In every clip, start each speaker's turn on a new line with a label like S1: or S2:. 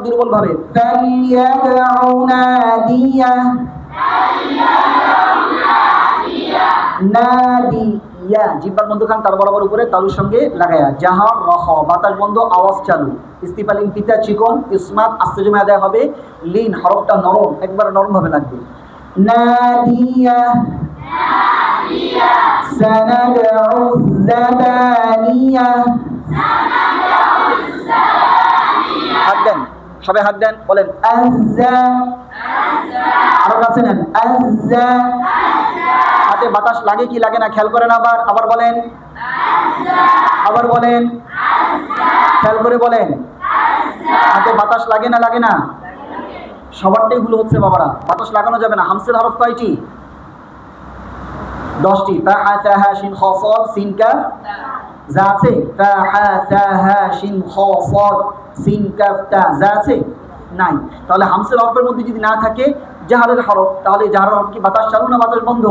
S1: দুর্বল ভাবে জিহ্বার মধ্যখান তার বরাবর উপরে তালুর সঙ্গে লাগায়া জাহার রহ বাতাস বন্ধ আওয়াজ চালু ইস্তিফালিন ফিতা চিকন ইসমাত আস্তেজমে আদায় হবে লিন হরফটা নরম একবার নরম ভাবে লাগবে নাদিয়া সানাদউ যাবানিয়া হাত দেন সবাই হাত দেন বলেন আযযা আরো কাছে নেন আযযা হাতে বাতাস লাগে কি লাগে না খেয়াল করেন আবার বলেন আবার বলেন খেয়াল করে বলেন হাতে বাতাস লাগে না সবারটাই ভুল হচ্ছে বাবারা বাতাস লাগানো যাবে না হামসের হরফ কয়টি 10টি ফা হা সা হা শিন খ সাদ সিন কাফ যা আছে ফা হা সা হা শিন খ সাদ সিন কাফ তা যা আছে নাই তাহলে হামসের হরফের মধ্যে যদি না থাকে জাহারের হরফ তাহলে জাহারের হরফ কি বাতাস চালু না বাতাস বন্ধ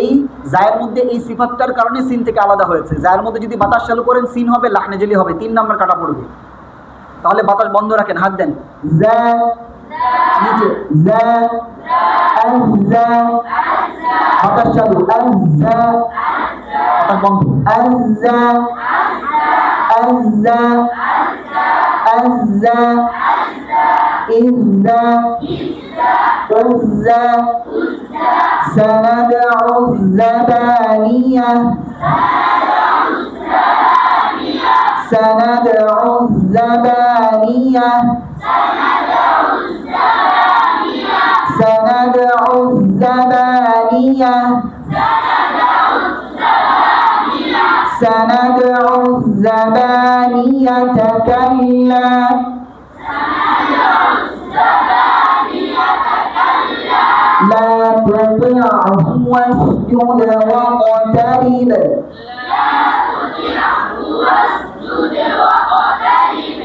S1: এই জায়ের মধ্যে এই সিফাতটার কারণে সিন থেকে আলাদা হয়েছে জায়ের মধ্যে যদি বাতাস চালু করেন সিন হবে লাহনেজলি হবে 3 নাম্বার কাটা পড়বে তাহলে বাতাস বন্ধ রাখেন হাত দেন জা নিচে জা আযযা বাতাস চালু আযযা বাতাস বন্ধ আযযা আযযা আযযা ইযযা উযযা سندع الزبانية سندع الزبانية سندع الزبانية سندع الزبانية كلا لا تطعه واسجد واقترب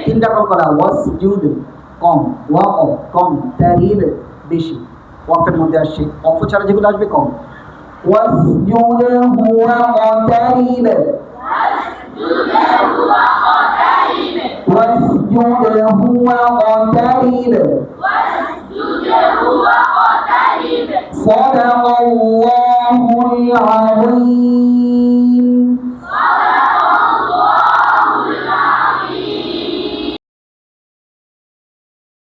S1: তিনটা কম করা ওয়াসজুদ কম ওয়াক কম তারিব বেশি ওয়াকের মধ্যে আসছে অফ ছাড়া যেগুলো আসবে কম ওয়াসজুদ হুয়া ওয়াতারিব ওয়াসজুদ হুয়া ওয়াতারিব صدق الله العظيم